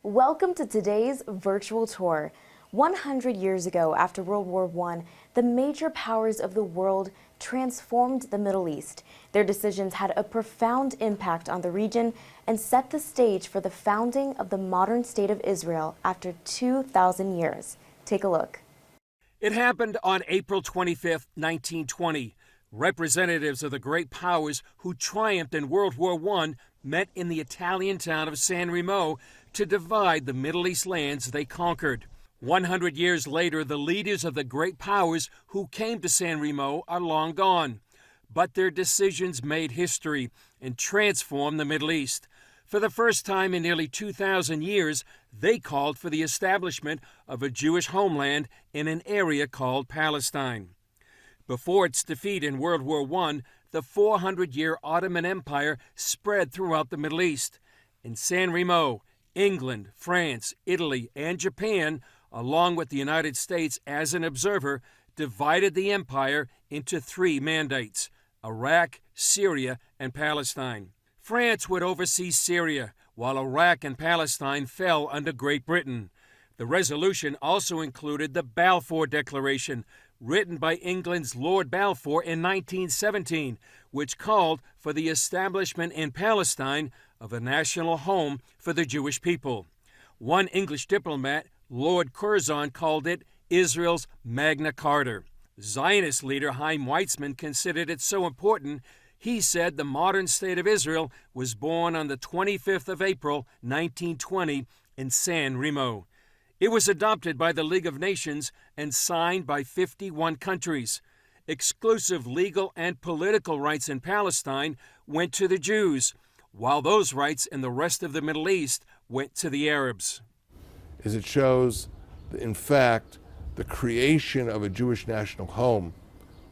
Welcome to today's virtual tour. 100 years ago, after World War I, the major powers of the world transformed the Middle East. Their decisions had a profound impact on the region and set the stage for the founding of the modern state of Israel after 2,000 years. Take a look. It happened on April 25, 1920. Representatives of the great powers who triumphed in World War I met in the Italian town of San Remo to divide the Middle East lands they conquered. 100 years later, the leaders of the great powers who came to San Remo are long gone. But their decisions made history and transformed the Middle East. For the first time in nearly 2,000 years, they called for the establishment of a Jewish homeland in an area called Palestine. Before its defeat in World War I, the 400-year Ottoman Empire spread throughout the Middle East. In San Remo, England, France, Italy, and Japan, along with the United States as an observer, divided the empire into three mandates: Iraq, Syria, and Palestine. France would oversee Syria, while Iraq and Palestine fell under Great Britain. The resolution also included the Balfour Declaration, written by England's Lord Balfour in 1917, which called for the establishment in Palestine of a national home for the Jewish people. One English diplomat, Lord Curzon, called it Israel's Magna Carta. Zionist leader Chaim Weizmann considered it so important, he said the modern state of Israel was born on the 25th of April, 1920, in San Remo. It was adopted by the League of Nations and signed by 51 countries. Exclusive legal and political rights in Palestine went to the Jews, while those rights in the rest of the Middle East went to the Arabs. Is it shows that, in fact, the creation of a Jewish national home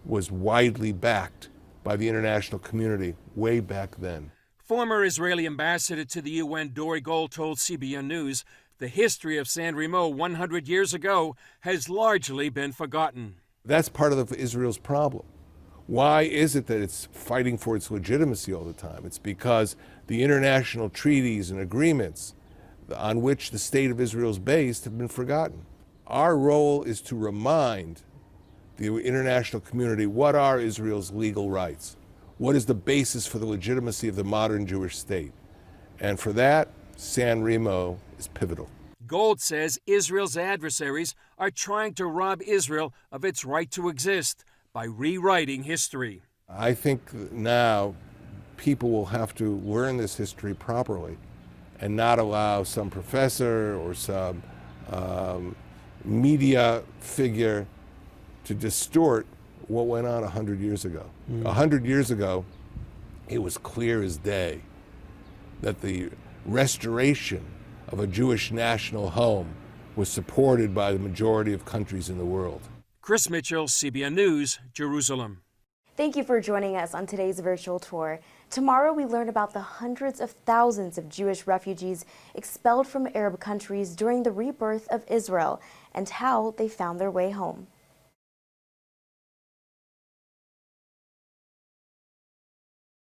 was widely backed by the international community way back then. Former Israeli ambassador to the UN, Dori Gold, told CBN News the history of San Remo 100 years ago has largely been forgotten. That's part of Israel's problem. Why is it that it's fighting for its legitimacy all the time? It's because the international treaties and agreements on which the state of Israel is based have been forgotten. Our role is to remind the international community what are Israel's legal rights, what is the basis for the legitimacy of the modern Jewish state. And for that, San Remo is pivotal. Gold says Israel's adversaries are trying to rob Israel of its right to exist by rewriting history. I think now people will have to learn this history properly and not allow some professor or some media figure to distort what went on 100 years ago. 100 years ago, it was clear as day that the restoration of a Jewish national home was supported by the majority of countries in the world. Chris Mitchell, CBN News, Jerusalem. Thank you for joining us on today's virtual tour. Tomorrow we learn about the hundreds of thousands of Jewish refugees expelled from Arab countries during the rebirth of Israel and how they found their way home.